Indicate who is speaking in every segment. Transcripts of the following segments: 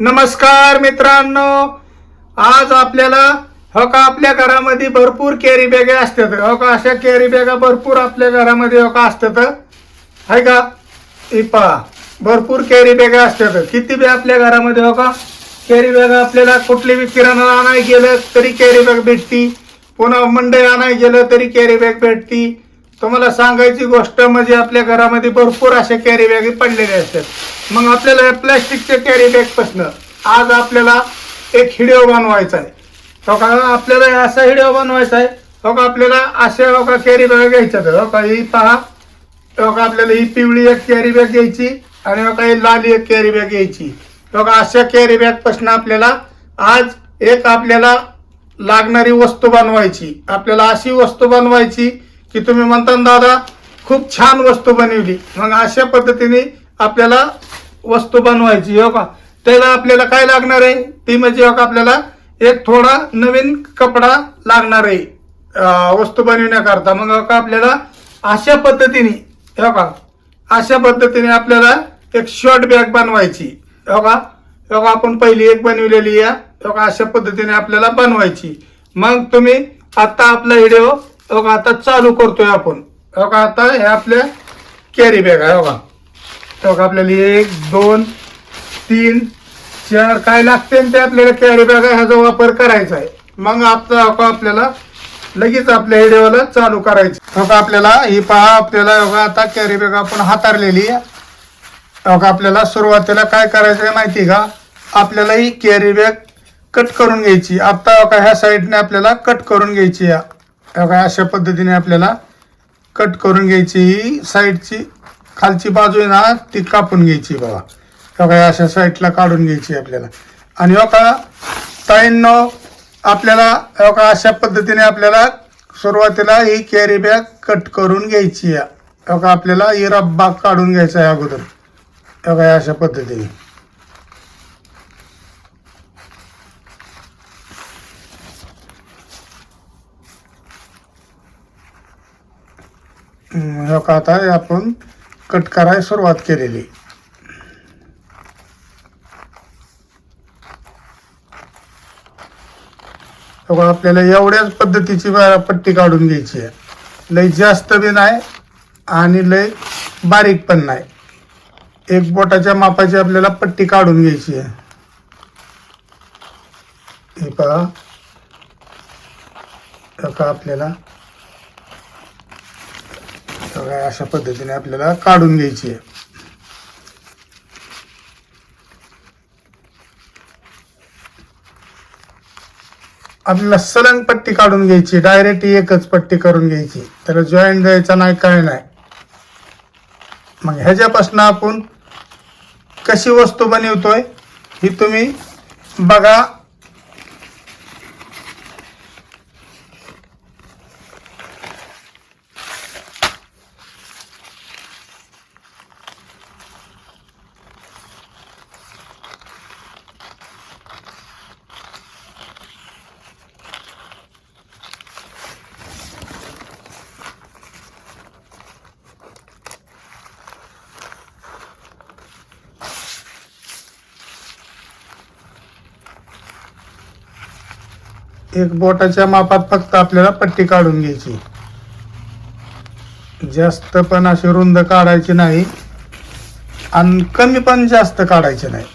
Speaker 1: नमस्कार मित्रांनो, आज आपल्याला हो का आपल्या घरामध्ये भरपूर कॅरी बॅगा असतात. हो का अशा कॅरी बॅगा भरपूर आपल्या घरामध्ये हो का असतात आहे का. ही पहा भरपूर कॅरी बॅगा असतात. किती बी आपल्या घरामध्ये हो का कॅरी बॅगा आपल्याला कुठली बी किराणा आणाय गेलं तरी कॅरी बॅग भेटती, पुन्हा मंडई आणाय गेलं तरी कॅरी बॅग भेटती. तुम्हाला सांगायची गोष्ट म्हणजे आपल्या घरामध्ये भरपूर अशा कॅरी बॅग पडलेल्या असतात. मग आपल्याला या प्लॅस्टिकच्या कॅरी बॅग पासून आज आपल्याला एक व्हिडिओ बनवायचा आहे. हो का आपल्याला असा व्हिडिओ बनवायचा आहे. हो का आपल्याला अशा हो का कॅरी बॅग घ्यायच्यात. हो का ही पहा, हो का आपल्याला ही पिवळी एक कॅरी बॅग घ्यायची आणि हो का ही लाल एक कॅरी बॅग घ्यायची. हो का अशा कॅरी बॅग पासून आपल्याला आज एक आपल्याला लागणारी वस्तू बनवायची. आपल्याला अशी वस्तू बनवायची की तुम्ही म्हणता दादा खूप छान वस्तू बनवली. मग अशा पद्धतीने आपल्याला वस्तू बनवायची. हो का त्याला आपल्याला काय लागणार आहे ती म्हणजे हो का आपल्याला एक थोडा नवीन कपडा लागणार आहे वस्तू बनवण्याकरता. मग हो का आपल्याला अशा पद्धतीने हो का अशा पद्धतीने आपल्याला एक शॉर्ट बॅग बनवायची. हो का आपण पहिली एक बनवलेली आहे. हो का अशा पद्धतीने आपल्याला बनवायची. मग तुम्ही आता आपला व्हिडिओ हो का आता चालू करतोय आपण. हो का आता हे आपल्या कॅरी बॅग आहे. हो का आपल्याला 1 2 3 4 काय लागते ते आपल्याला कॅरी बॅग ह्याचा वापर करायचा आहे. मग आता हो का आपल्याला लगेच आपल्या व्हिडिओला चालू करायचं. हो का आपल्याला ही पहा आपल्याला हो का आता कॅरी बॅग आपण हाताळलेली आहे. हो का आपल्याला सुरुवातीला काय करायचं आहे माहिती का, आपल्याला ही कॅरी बॅग कट करून घ्यायची. आता हो का ह्या साईडने आपल्याला कट करून घ्यायची. हो का अशा पद्धतीने आपल्याला कट करून घ्यायची. ही साईडची खालची बाजू आहे ना ती कापून घ्यायची बघा. हो का अशा साईडला काढून घ्यायची आपल्याला. आणि हो का ताईंनो आपल्याला हो का अशा पद्धतीने आपल्याला सुरुवातीला ही कॅरी बॅग कट करून घ्यायची. हो का आपल्याला ही रब्बा काढून घ्यायचा आहे अगोदर. हो का अशा पद्धतीने हो का आता आपण कट करायला सुरुवात केलेली. हो का आपल्याला एवढ्याच पद्धतीची पट्टी काढून घ्यायची आहे. लय जास्त बी नाही आणि लय बारीक पण नाही. एक बोटाच्या मापाची आपल्याला पट्टी काढून घ्यायची आहे. हे पहा हो का आपल्याला अशा पद्धतीने आपल्याला काढून घ्यायची आहे. आपल्याला सलंग पट्टी काढून घ्यायची. डायरेक्ट एकच पट्टी करून घ्यायची. त्याला जॉईंट द्यायचा नाही काय नाही. मग ह्याच्यापासून आपण कशी वस्तू बनवतोय ही तुम्ही बघा. एक बोटाच्या मापात फक्त आपल्याला पट्टी काढून घ्यायची. जास्त पण अशी रुंद काढायची नाही आणि कमी पण जास्त काढायची नाही.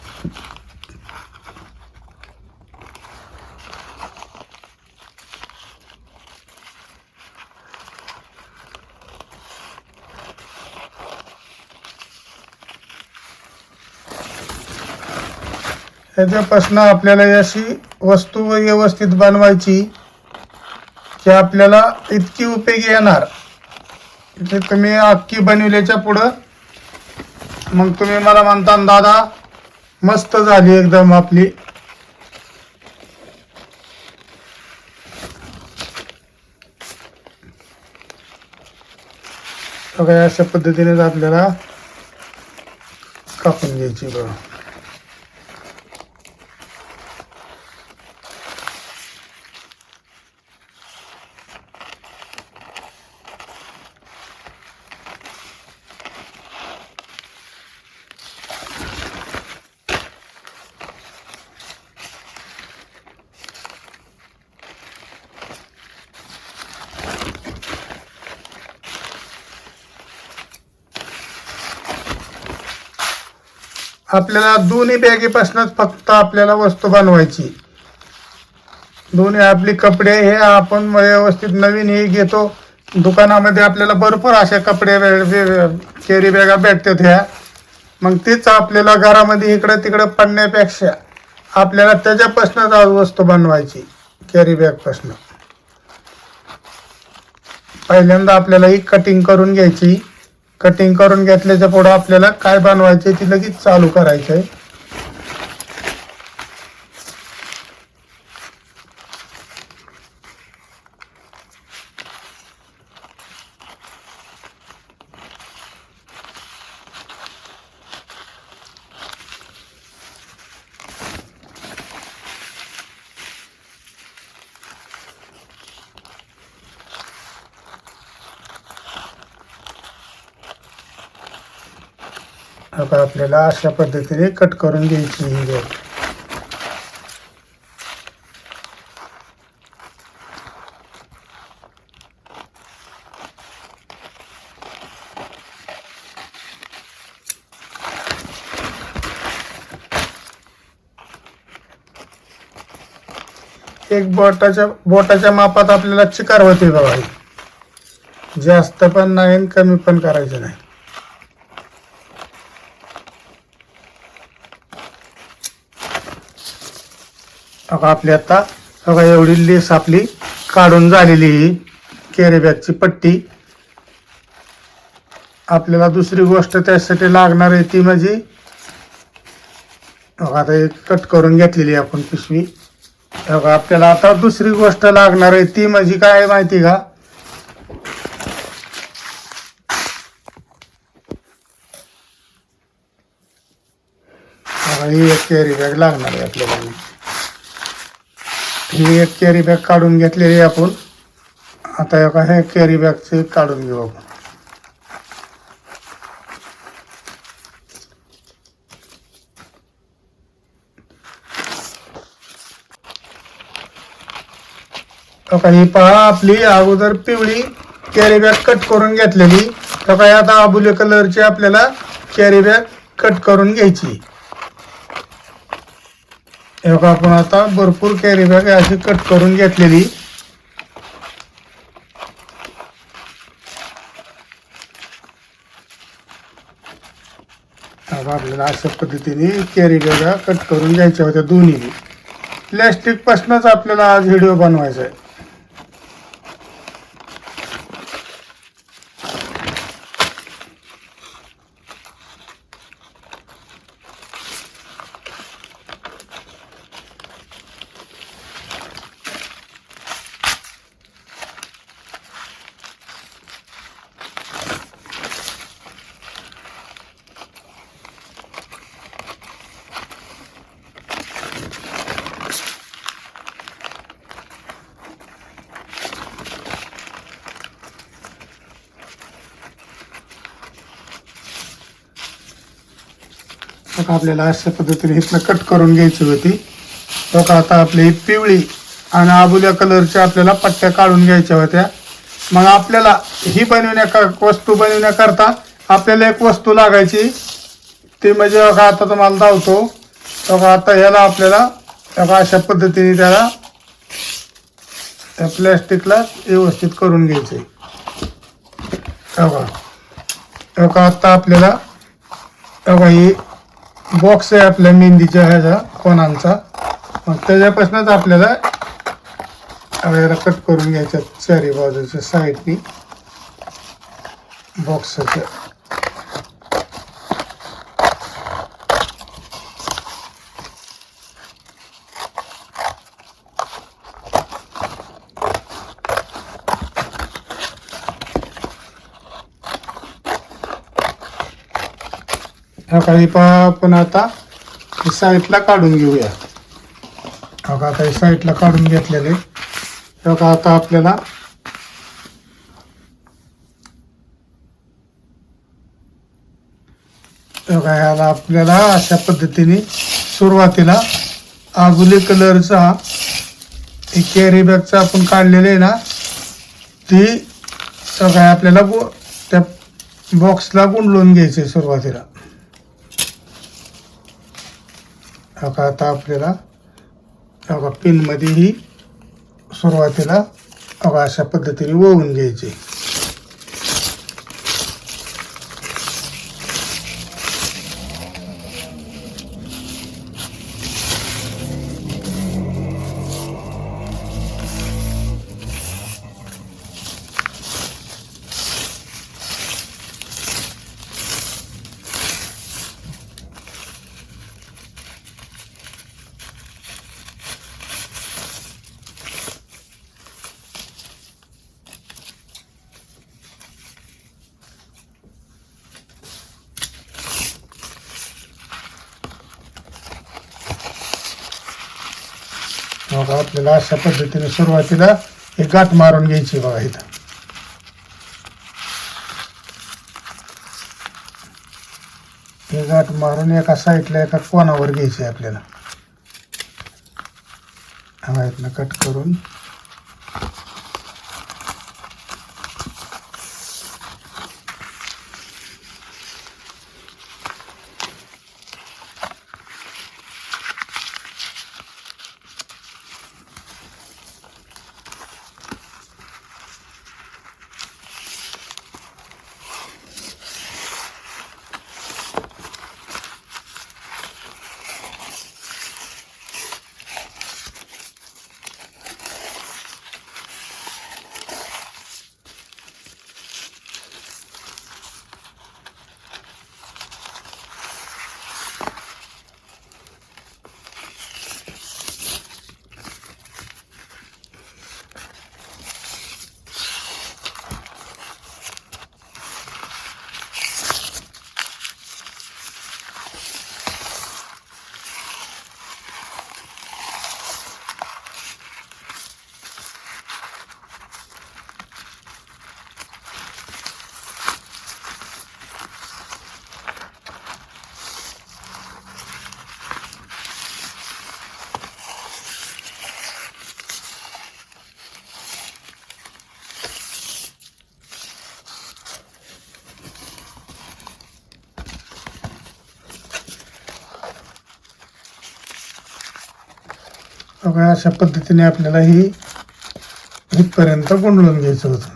Speaker 1: ह्याच्यापासून आपल्याला अशी वस्तू व्यवस्थित बनवायची की आपल्याला इतकी उपयोगी येणार की तुम्ही अख्खी बनवल्याच्या पुढं मग तुम्ही मला म्हणता दादा मस्त झाली एकदम आपली. अशा पद्धतीने आपल्याला कापून घ्यायची बघा. आपल्याला दोन्ही बॅगेपासूनच फक्त आपल्याला वस्तू बनवायची. दोन्ही आपली कपडे हे आपण व्यवस्थित नवीन हे घेतो दुकानामध्ये, आपल्याला भरपूर अशा कपडे कॅरी बॅगा भेटतात ह्या. मग तीच आपल्याला घरामध्ये इकडं तिकडं पडण्यापेक्षा आपल्याला त्याच्यापासूनच आज वस्तू बनवायची. कॅरी बॅगपासून पहिल्यांदा आपल्याला ही कटिंग करून घ्यायची. कटिंग करून घेतल्याच्या पुढं आपल्याला काय बनवायचे ती लगेच चालू करायचं आहे. आता आपल्याला अशा पद्धतीने कट करून घ्यायची ही बॅग. एक बोटाच्या मापात आपल्याला चिकार होते बघा. जास्त पण नाही आणि कमी पण करायचं नाही. बघा आपली आता बघा एवढी लेस आपली काढून झालेली ही कॅरी बॅगची पट्टी. आपल्याला दुसरी गोष्ट त्यासाठी लागणार आहे ती म्हणजे बघा आता एक कट करून घेतलेली आपण पिशवी. बघा आपल्याला आता दुसरी गोष्ट लागणार आहे ती म्हणजे काय माहिती का, बघा ही एक कॅरी बॅग लागणार आहे आपल्याला. ही एक कॅरी बॅग काढून घेतलेली आपण. आता बघा हे कॅरी बॅगचे काढून घेऊ आपण. बघा ही पहा आपली अगोदर पिवळी कॅरी बॅग कट करून घेतलेली. बघा आता आबुले कलरची आपल्याला कॅरी बॅग कट करून घ्यायची. बघा आपण आता भरपूर कॅरी बॅग अशी कट करून घेतलेली. आपल्याला अशा पद्धतीने कॅरी बॅगा कट करून घ्यायच्या होत्या दोन्ही. प्लॅस्टिक पासूनच आपल्याला आज व्हिडिओ बनवायचा आहे. आपल्याला अशा पद्धतीने इथनं कट करून घ्यायची होती. बघा आता आपली पिवळी आणि आबुल्या कलरच्या आपल्याला पट्ट्या काढून घ्यायच्या होत्या. मग आपल्याला ही वस्तू बनवण्याकरता आपल्याला एक वस्तू लागायची ती म्हणजे बघा आता तुम्हाला दावतो. बघा आता ह्याला आपल्याला बघा अशा पद्धतीने त्याला त्या प्लॅस्टिकला व्यवस्थित करून घ्यायचे. बघा आता आपल्याला बघा ही बॉक्स आहे आपल्या मेहंदीच्या ह्याचा कोणांचा. मग त्याच्यापासूनच आपल्याला कट करून घ्यायच्या चारी बाजूच्या साईडनी बॉक्सच्या. काही आपण आता साईडला काढून घेऊया. बघा आता साईडला काढून घेतलेले. बघा आता आपल्याला बघा ह्याला आपल्याला अशा पद्धतीने सुरुवातीला आबुली कलरचा कॅरी बॅगचा आपण काढलेले आहे ना ती सगळं आपल्याला त्या बॉक्सला गुंडळून घ्यायचे सुरुवातीला. बघा आता आपल्याला बघा पिनमध्ये ही सुरुवातीला बघा अशा पद्धतीने ओवून घ्यायची. बघा आपल्याला अशा पद्धतीने सुरुवातीला एक गाठ मारून घ्यायची. बघा इथं हे गाठ मारून एका साईडला एका कोणावर घ्यायची आपल्याला. हा इथनं कट करून बघा अशा पद्धतीने आपल्याला ही इथपर्यंत गुंडळून घ्यायचं होतं.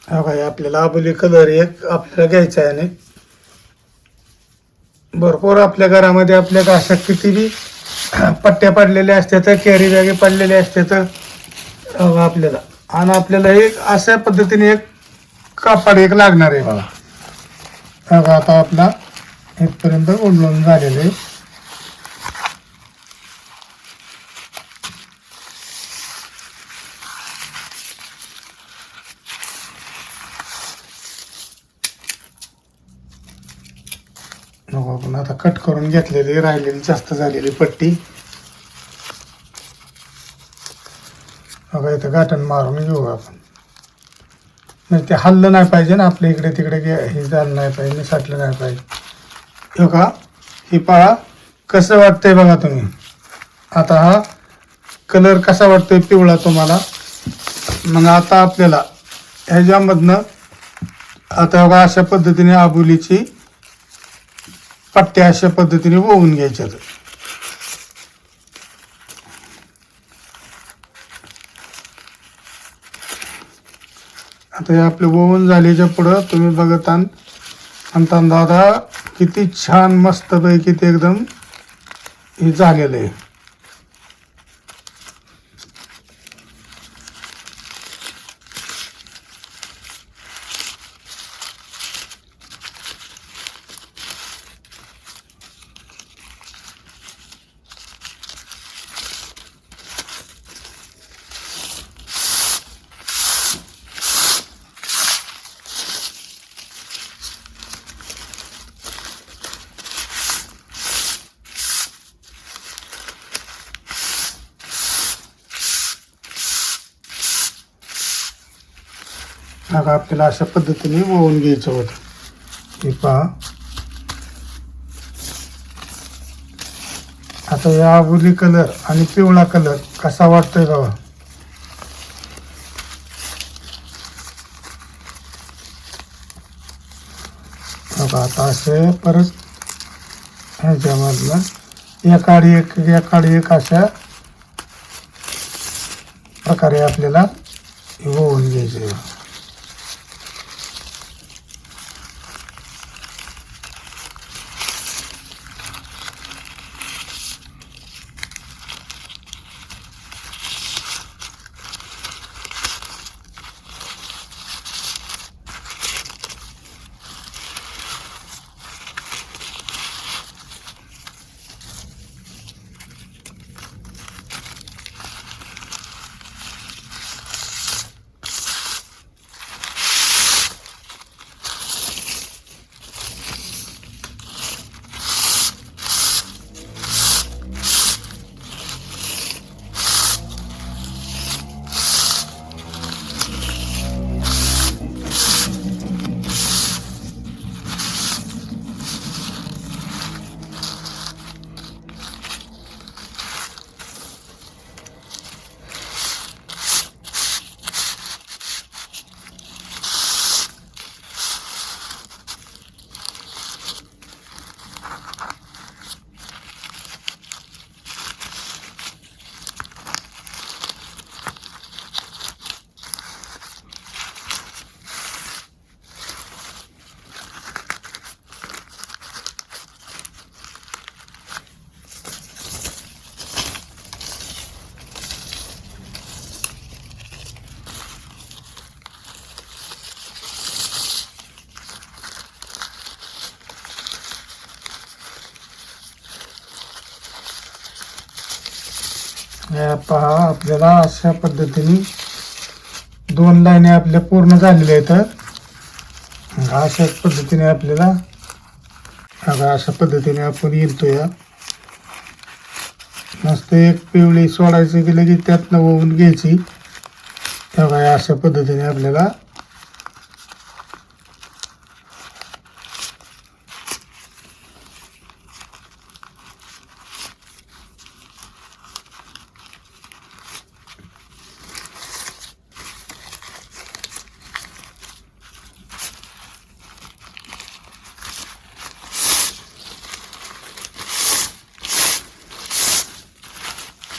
Speaker 1: हा काय आपल्याला आबोली कलर एक आपल्याला घ्यायचा आहे. आणि भरपूर आपल्या घरामध्ये आपल्याला अशा किती बी पट्ट्या पडलेल्या असतात, कॅरी बॅगे पडलेल्या असतात आपल्याला. आणि आपल्याला एक अशा पद्धतीने एक कापड एक लागणार आहे. बघा बघा आता आपला इथपर्यंत गुंडळून झालेलं आहे. आपण आता कट करून घेतलेली राहिलेली जास्त झालेली पट्टी बघा इथं गाठण मारून घेऊ आपण. नाही ते हल्लं नाही पाहिजे ना, आपल्या इकडे तिकडे हे झालं नाही पाहिजे, निसटलं नाही पाहिजे. बघा ही पहा कसं वाटतंय बघा तुम्ही. आता हा कलर कसा वाटतोय पिवळा तुम्हाला. मग आता आपल्याला ह्याच्यामधनं आता बघा अशा पद्धतीने आबोलीची पट्ट्या अशा पद्धतीने ओवून घ्यायच्या. आता हे आपले ओवून झाल्याच्या पुढं तुम्ही बघत आणता दादा किती छान मस्त पैकी ते एकदम हे झालेलं आहे. आता आपल्याला अशा पद्धतीने वळून घ्यायचं होतं. हे पहा, आता या आबोली कलर आणि पिवळा कलर कसा वाटतोय बघा. बघा आता असे परत ह्याच्यामधनं एकाडी एक अशा प्रकारे आपल्याला होऊन घ्यायचे. हे पहा, आपल्याला अशा पद्धतीने 2 लाईनी आपल्या पूर्ण झालेल्या आहेत. अशाच पद्धतीने आपल्याला अशा पद्धतीने आपण येतो या मस्त एक पिवळी सोडायची गेली की त्यातनं वळून घ्यायची. तेव्हा अशा पद्धतीने आपल्याला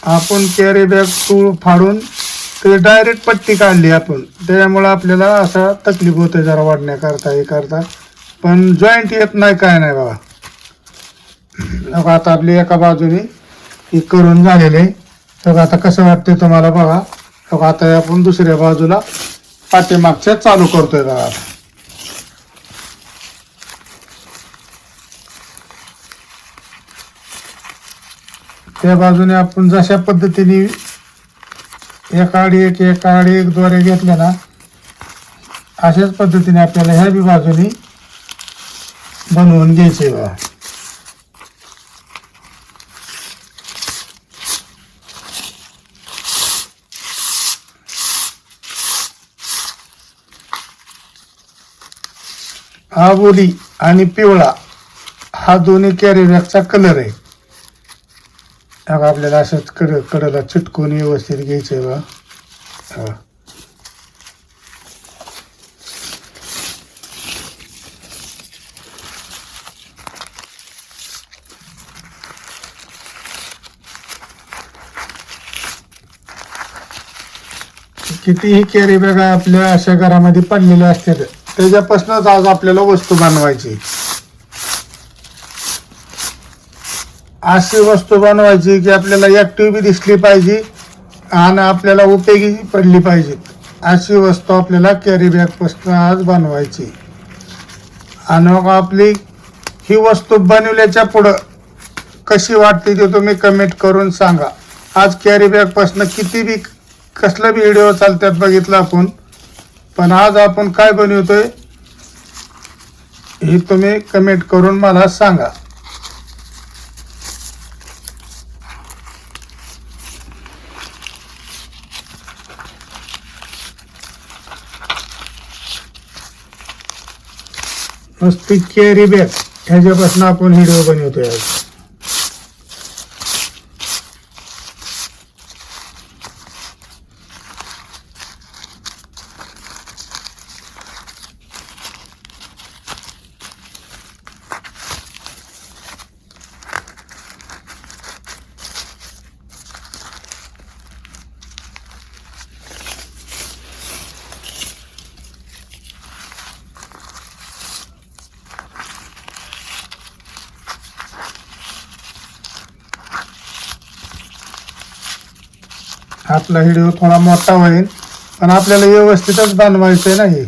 Speaker 1: आपण कॅरी बॅग तूळ फाडून ते डायरेक्ट पट्टी काढली आपण, त्याच्यामुळं आपल्याला असा तकलीफ होते जरा वाढण्याकरता हे करता, पण जॉईंट येत नाही काय नाही बघा. आता आपली एका बाजूने हे करून झालेले. तर आता कसं वाटतंय तुम्हाला बघा. आता आपण दुसऱ्या बाजूला पाठीमागच्या चालू करतोय बघा. त्या बाजूने आपण जशा पद्धतीने एकाआडी एक द्वारे घेतल्या ना, अशाच पद्धतीने आपल्याला ह्या बी बाजूने बनवून घ्यायचे बघा. आबोली आणि पिवळा हा दोन्ही कॅरी बॅगचा कलर आहे. आपल्याला असंच कडेला चिटकून व्यवस्थित घ्यायचंय बा. कितीही कॅरी बॅगा आपल्या अशा घरामध्ये पडलेल्या असतात, त्याच्यापासूनच आज आपल्याला वस्तू बनवायची. अशी वस्तू बनवायची की आपल्याला ऍक्टिव्ह बी दिसली पाहिजे आणि आपल्याला उपयोगी पडली पाहिजे. अशी वस्तू आपल्याला कॅरी बॅग पासून आज बनवायची. आणि मग आपली ही वस्तू बनवल्याच्या पुढं कशी वाटते ते तुम्ही कमेंट करून सांगा. आज कॅरी बॅग पासून किती बी कसला बी व्हिडिओ चालतात बघितलं आपण, पण आज आपण काय बनवतोय हे तुम्ही कमेंट करून मला सांगा. नुसती कॅरी बॅग ह्याच्यापासून आपण व्हिडिओ बनवतोय आज. आपला व्हिडिओ थोडा मोठा होईल पण आपल्याला व्यवस्थितच बनवायचं नाही.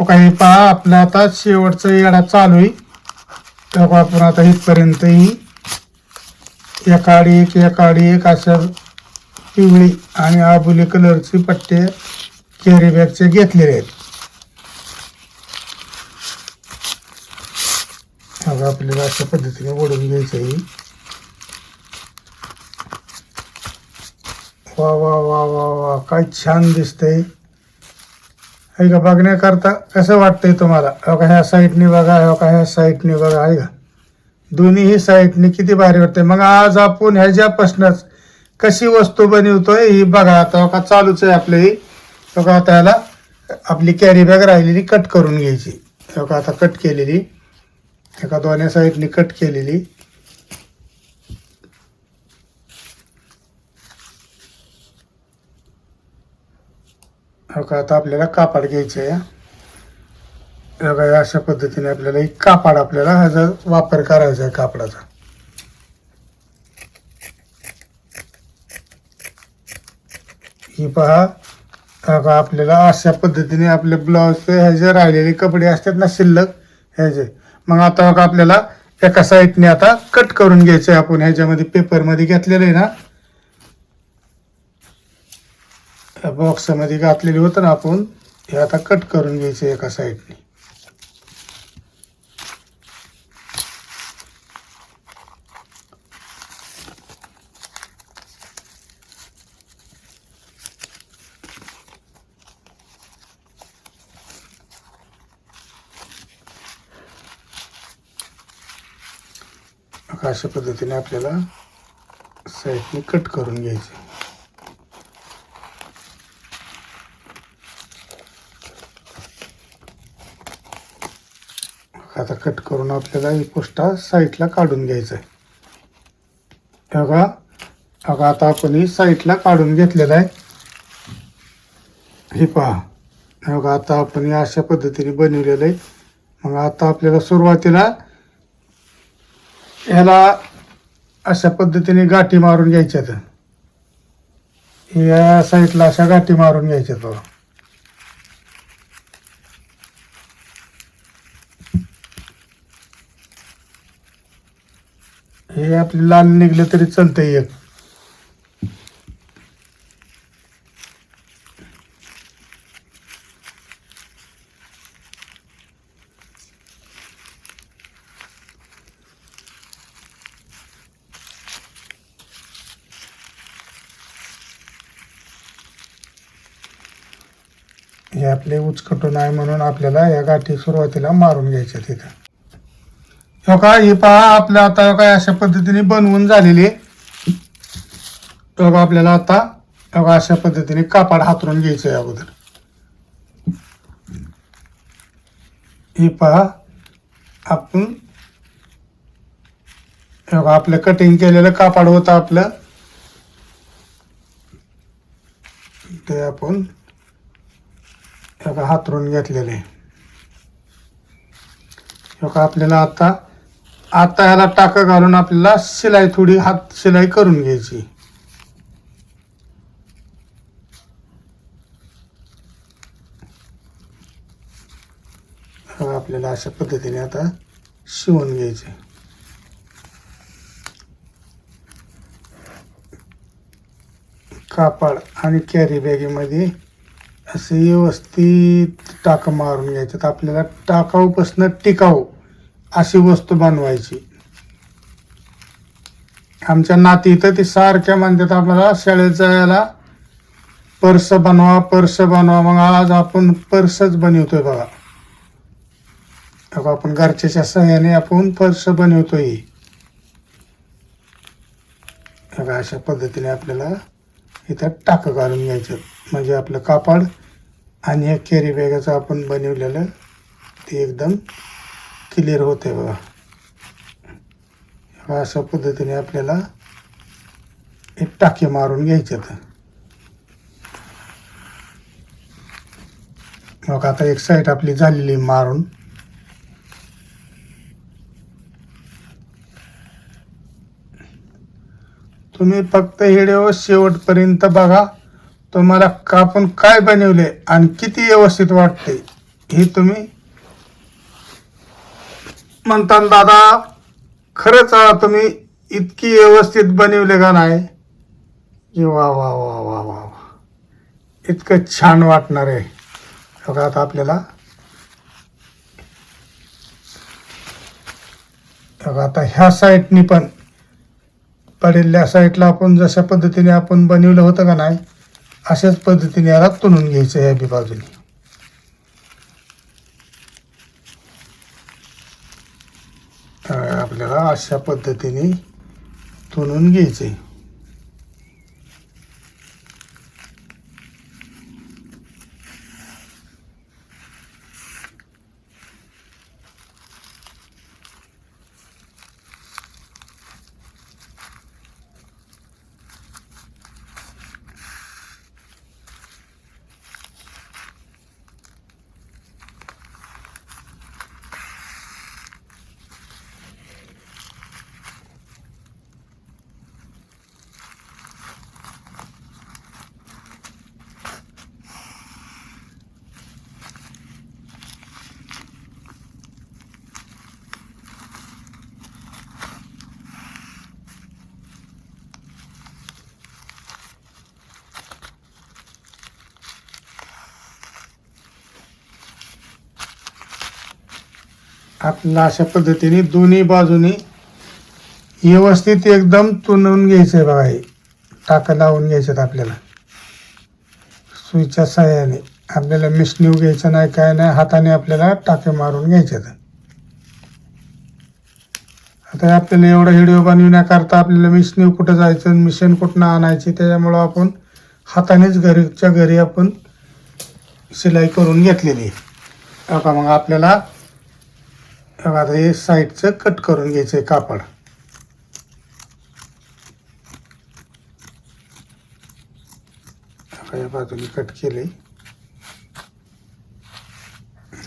Speaker 1: काही पहा आपला आता शेवटचा येडा चालू आहे. तेव्हा आपण आता इथपर्यंतही एकाडी एक अशा पिवळी आणि आबुली कलरची पट्टे कॅरी बॅगचे घेतलेले आहेत. आपल्याला अशा पद्धतीने ओढून घ्यायचं आहे. वा वा वा वा वा काय छान दिसतंय आहे का. बघण्याकरता कसं वाटतंय तुम्हाला. का ह्या साईडने बघा, का ह्या साईडने बघा, आहे का. दोन्हीही साईडने किती भारी वाटतंय. मग आज आपण ह्याच्यापासूनच कशी वस्तू बनवतोय ही बघा. आता का चालूच आहे आपलं ही. बघा आता ह्याला आपली कॅरी बॅग राहिलेली कट करून घ्यायची. बघा आता कट केलेली, एका दोन्ही साईडने कट केलेली. बघा आता आपल्याला कापड घ्यायचं आहे. बघा अशा पद्धतीने आपल्याला एक कापड आपल्याला ह्याचा वापर करायचा आहे कापडाचा. ही पहा. बघा आपल्याला अशा पद्धतीने आपले ब्लाऊज ह्याचे राहिलेले कपडे असतात ना शिल्लक ह्याचे. मग आता बघा आपल्याला एका साईडने आता कट करून घ्यायचं आहे. आपण ह्याच्यामध्ये पेपरमध्ये घेतलेलं आहे ना, बॉक्समध्ये घातलेली होतं ना आपण, हे आता कट करून घ्यायचं एका साईडने. अशा पद्धतीने आपल्याला साईडने कट करून घ्यायचे. आता कट करून आपल्याला ही पोस्टा साईडला काढून घ्यायचं आहे. बघा आता आपण ही साईडला काढून घेतलेलं आहे. हे पहा. बघा आता आपण हे अशा पद्धतीने बनवलेलं आहे. मग आता आपल्याला सुरुवातीला ह्याला अशा पद्धतीने गाठी मारून घ्यायच्यात. या साईडला अशा गाठी मारून घ्यायच्यात बघा. हे आपले लाल निघले तरी चालतंय एक. हे आपले उचकटून आहे म्हणून आपल्याला या गाठी सुरुवातीला मारून घ्यायच्या तिथं. हो का. हे पहा आपलं आता काय अशा पद्धतीने बनवून झालेली. बघा आपल्याला आता बघा अशा पद्धतीने कापड हातरून घ्यायचं आहे अगोदर. हे पहा आपण बघा आपलं कटिंग केलेलं कापड होतं आपलं, ते आपण बघा हातरून घेतलेले. बघा आपल्याला आता ह्याला टाका घालून आपल्याला शिलाई थोडी हात शिलाई करून घ्यायची. आपल्याला अशा पद्धतीने आता शिवून घ्यायचे. कापड आणि कॅरी बॅगेमध्ये असे व्यवस्थित टाका मारून घ्यायचे. आपल्याला टाकाऊपासून टिकाऊ अशी वस्तू बनवायची. आमच्या नाती इथं ती सारख्या म्हणतात आपल्याला शाळेत जायला पर्स बनवा. मग आज आपण पर्सच बनवतोय बघा. आपण घरच्याच्या सहाय्याने आपण पर्स बनवतोय. अशा पद्धतीने आपल्याला इथं टाकं घालून घ्यायचं, म्हणजे आपलं कापड आणि हे कॅरी बॅगाचं आपण बनवलेलं ते एकदम क्लिअर होते बघा. अशा पद्धतीने आपल्याला एक टाके मारून घ्यायचे. मग आता एक साईड आपली झालेली मारून. तुम्ही फक्त व्हिडिओ शेवटपर्यंत बघा. तुम्हाला आपण काय बनवले आणि किती व्यवस्थित वाटते हे तुम्ही म्हणता, दादा खरंच तुम्ही इतकी व्यवस्थित बनवले का नाही, वा वा वा वा वा, इतकं छान वाटणार आहे. बघा आता आपल्याला आता ह्या साईडनी पण पडलेल्या साईडला आपण जशा पद्धतीने आपण बनवलं होतं का नाही, अशाच पद्धतीने याला तुणून घ्यायचं ह्या बी बाजूने. आपल्याला अशा पद्धतीने तुणून घ्यायचे. आपल्याला अशा पद्धतीने दोन्ही बाजूनी व्यवस्थित एकदम तुणून घ्यायचं आहे बघा. हे टाकं लावून घ्यायचं आपल्याला सुईच्या सहाय्याने. आपल्याला मिशनीव घ्यायचं नाही, काय नाही, हाताने आपल्याला टाके मारून घ्यायचे. आता आपल्याला एवढा व्हिडिओ बनविण्याकरता आपल्याला मिशनीव कुठं जायचं, मिशन कुठनं आणायची, त्याच्यामुळं आपण हातानेच घरीच्या घरी आपण शिलाई करून घेतलेली. आता मग आपल्याला आता हे साईडचं कट करून घ्यायचं आहे कापड. या बाजूने कट केले.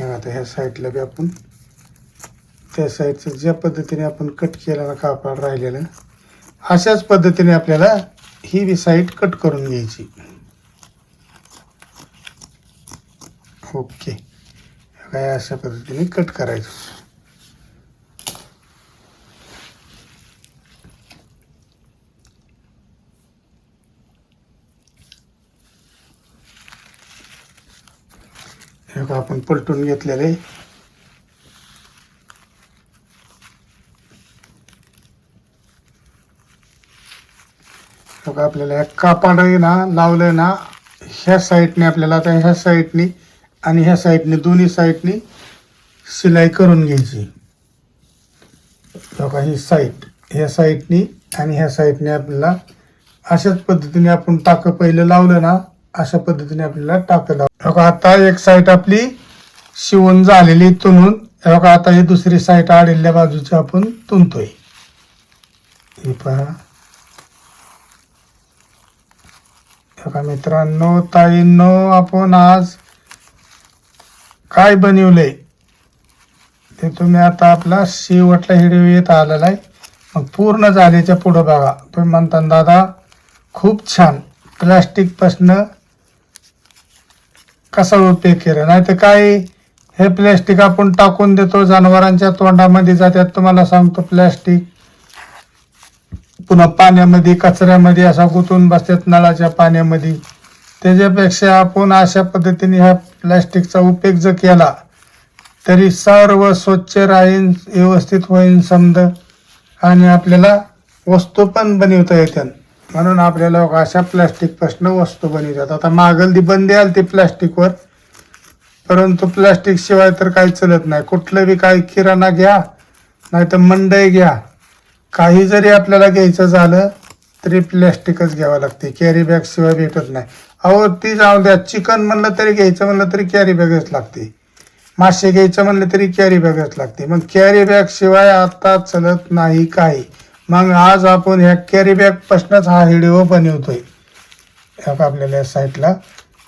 Speaker 1: आता ह्या साईडला बी आपण त्या साईडचं ज्या पद्धतीने आपण कट केलं ना कापड राहिलेलं, अशाच पद्धतीने आपल्याला ही बी साईड कट करून घ्यायची. ओके, काय अशा पद्धतीने कट करायचं. आपण पलटून घेतलेले. आपल्याला कापड ना लावलंय ना, ह्या साईडने आपल्याला आता ह्या साईडने आणि ह्या साईडने दोन्ही साईडने शिलाई करून घ्यायची. बघा ही साईड, ह्या साईडने आणि ह्या साईडने आपल्याला अशाच पद्धतीने आपण टाकं पहिलं लावलं ना, अशा पद्धतीने आपल्याला टाकं लावलं. आता एक साईड आपली शिवून झालेली तुणून. बघा आता ही दुसरी साईड आडल्या बाजूची आपण तुणतोय. हे पहा. बघा मित्रांनो, ताईंनो, आपण आज काय बनवलंय ते तुम्ही आता आपला शेवटला व्हिडिओ येत आलेला आहे. मग पूर्ण झाल्याच्या पुढं बघा. तुम्ही म्हणता दादा खूप छान, प्लास्टिकपासनं कसा उपयोग केला, नाही तर काय हे प्लॅस्टिक आपण टाकून देतो, जनावरांच्या तोंडामध्ये जातात. तुम्हाला सांगतो प्लॅस्टिक पुन्हा पाण्यामध्ये कचऱ्यामध्ये असा गुंतून बसतात नळाच्या पाण्यामध्ये. त्याच्यापेक्षा आपण अशा पद्धतीने ह्या प्लॅस्टिकचा उपयोग जर केला तरी सर्व स्वच्छ राहीन, व्यवस्थित होईन समजा, आणि आपल्याला वस्तू पण बनवता येतात. म्हणून आपल्याला अशा प्लॅस्टिकपासून वस्तू बनवतात. आता मागल बंदी आली ती प्लॅस्टिकवर, परंतु प्लॅस्टिक शिवाय तर काही चलत नाही. कुठलं बी काही किराणा घ्या नाही तर मंडई घ्या, काही जरी आपल्याला घ्यायचं झालं तरी प्लॅस्टिकच घ्यावं लागते. कॅरी बॅग शिवाय भेटत नाही. अहो ती जाऊ द्या, चिकन म्हणलं तरी घ्यायचं म्हणलं तरी कॅरी बॅगच लागते. मासे घ्यायचं म्हणलं तरी कॅरी बॅगच लागते. मग कॅरी बॅग शिवाय आता चलत नाही काही. मग आज आपण ह्या कॅरी बॅगपासूनच हा व्हिडिओ बनवतोय. आपल्याला साईडला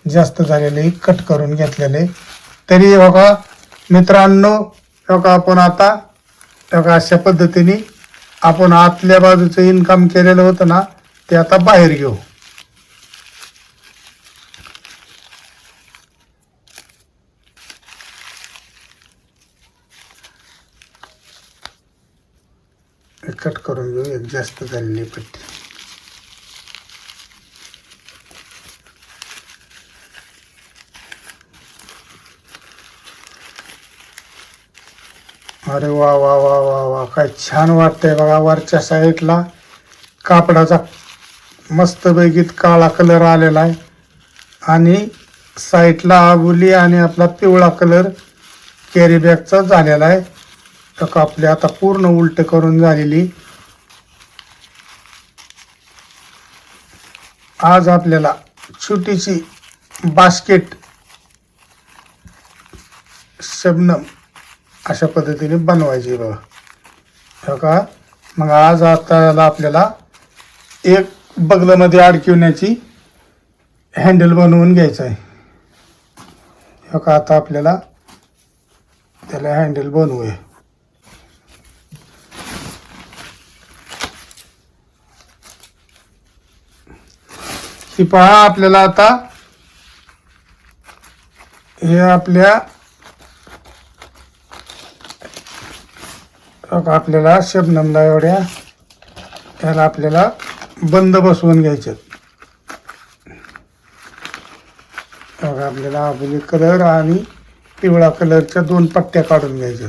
Speaker 1: जास्त झालेले कट करून घेतलेले. तरी बघा मित्रांनो, बघा आपण आता बघा अशा पद्धतीने आपण आतल्या बाजूचं इन्कम केलेलं होतं ना, ते आता बाहेर घेऊ. कट करून घेऊ एक जास्त झालेली पट्टी. अरे वा वा वा वा वा, काय छान वाटतंय बघा. वरच्या साईडला कापडाचा मस्तपैकी काळा कलर आलेला आहे आणि साईडला आबुली आणि आपला पिवळा कलर कॅरी बॅगचा झालेला आहे. तर आपले आता पूर्ण उलट करून झालेली. आज आपल्याला छोटीशी बास्केट शबनम अशा पद्धतीने बनवायची बघा. हो का. मग आज आता आपल्याला एक बगलामध्ये अडकवण्याची हँडल बनवून घ्यायचं आहे. हो का. आता आपल्याला त्याला हँडल बनवूया. ती पहा आपल्याला आता हे आपल्याला शबनमला एवढ्या त्याला आपल्याला बंद बसवून घ्यायचे. आपल्याला आबोली कलर आणि पिवळा कलरच्या 2 पट्ट्या काढून घ्यायच्या.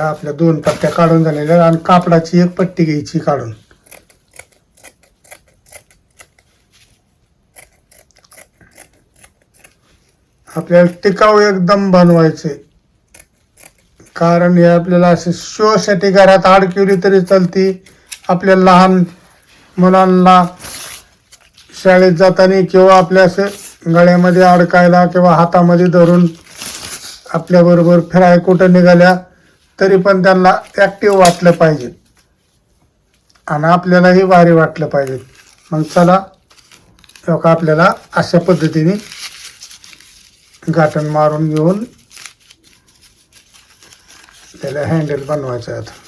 Speaker 1: आपल्या 2 पट्ट्या काढून झालेल्या आणि कापडाची एक पट्टी घ्यायची काढून. आपल्याला टिकाऊ एकदम बनवायचे, कारण हे आपल्याला असे शोसाठी घरात अडकवली तरी चालती. आपल्या लहान मुलांना शाळेत जाताना किंवा आपल्या असे गळ्यामध्ये अडकायला किंवा हातामध्ये धरून आपल्याबरोबर फिराय कुठं निघाल्या तरी पण त्यांना ॲक्टिव्ह वाटलं पाहिजे आणि आपल्यालाही भारी वाटलं पाहिजे. मग चला आपल्याला अशा पद्धतीने गाठण मारून घेऊन त्याला हँडल बनवायचं आहे.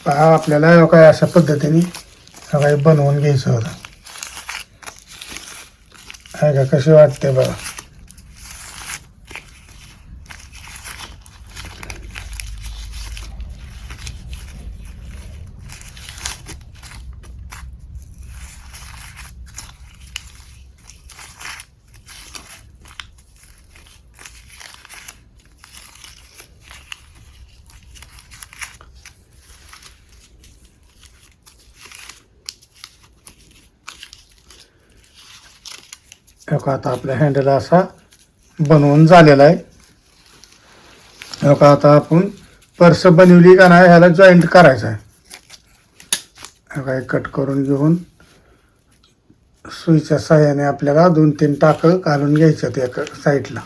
Speaker 1: पहा आपल्याला काय अशा पद्धतीने काय बनवून घ्यायचं होतं. आहे का, कशी वाटते बघा. आता आपला हँडल असा बनवून झालेला आहे. आता आपण पर्स बनवली का नाही ह्याला जॉईंट करायचं आहे. काय कट करून घेऊन सुईच्या साह्याने आपल्याला 2-3 टाकं घालून घ्यायच्यात एका साईडला.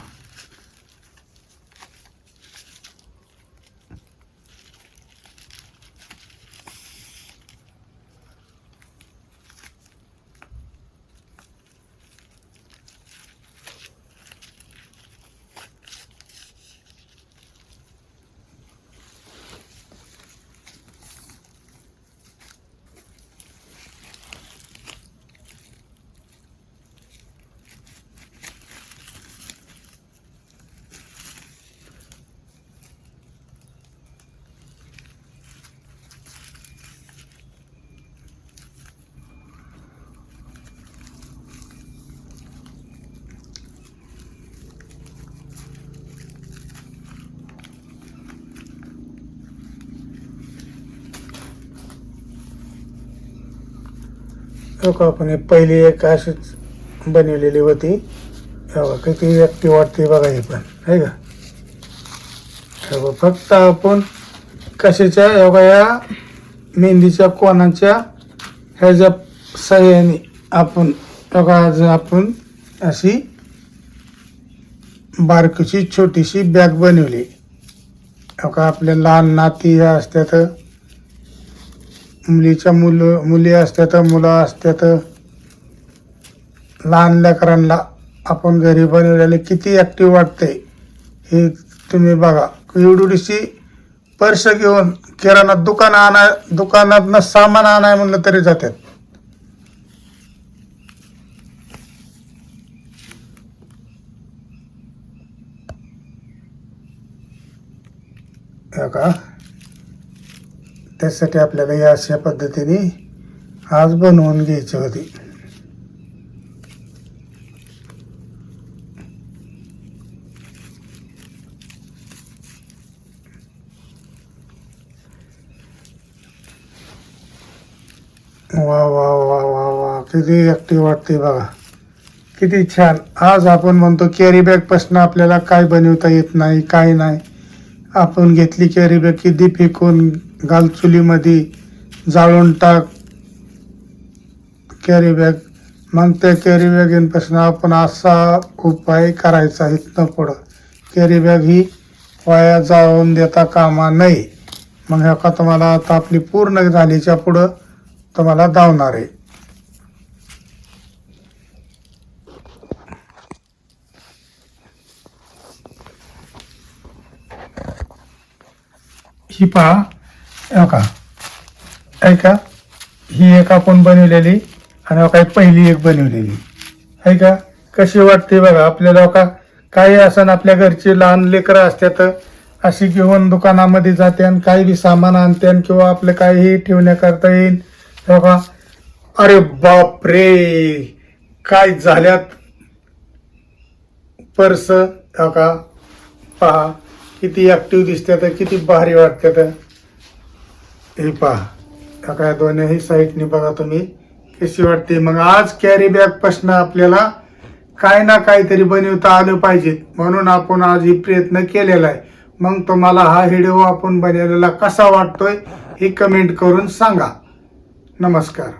Speaker 1: आपण पहिली एक अशीच बनवलेली होती. किती ॲक्टिव्ह वाटते बघा ही पण, आहे का. फक्त आपण कशाच्या या मेहंदीच्या कोणाच्या ह्याच्या सहाय्याने आपण आज आपण अशी बारकीची छोटीशी बॅग बनवली. आपल्या लहान नाती ह्या असतात, मुली असतात, मुलं असतात, लहान लेकरांना आपण घरी बनवलेले किती ॲक्टिव्ह वाटते हे तुम्ही बघा. एवढीशी पर्स घेऊन किराणा दुकानात सामान आणाय म्हणलं तरी जातात. का त्यासाठी आपल्याला या अशा पद्धतीने आज बनवून घ्यायची होती. वा वा वा वा वा, किती ॲक्टिव्ह वाटते बघा, किती छान. आज आपण म्हणतो कॅरी बॅग पासून आपल्याला काय बनवता येत नाही, काय नाही. आपण घेतली कॅरी बॅग की दी फेकून घाल चुलीमध्ये, जाळून टाक कॅरी बॅग. मग त्या कॅरी बॅगेपासून आपण असा उपाय करायचा इथनं पुढं. कॅरी बॅग ही वाया जाऊन देता कामा नये. मग ह्या का तुम्हाला आता आपली पूर्ण झालीच्या पुढं तुम्हाला धावणार आहे. ही पहा का, ऐका, ही एक आपण बनवलेली आणि काही पहिली एक बनवलेली आहे का. कशी वाटते बघा आपल्याला. का काही असं आपल्या घरची लहान लेकरं असतात, अशी घेऊन दुकानामध्ये जाते आणि काही बी सामान आणते किंवा आपलं काही ठेवण्याकरता येईल. बघा, अरे बाप रे, काय झाल्यात पर्स. का पहा किती ॲक्टिव्ह दिसतात, किती भारी वाटतात. हे पहा काय दोन्ही साईडने बघा तुम्ही कशी वाटते. मग आज कॅरी बॅग पासून आपल्याला काय ना काहीतरी बनवता आलं पाहिजे म्हणून आपण आज ही प्रयत्न केलेला आहे. मग तुम्हाला हा व्हिडिओ आपण बनवलेला कसा वाटतोय हे कमेंट करून सांगा. नमस्कार.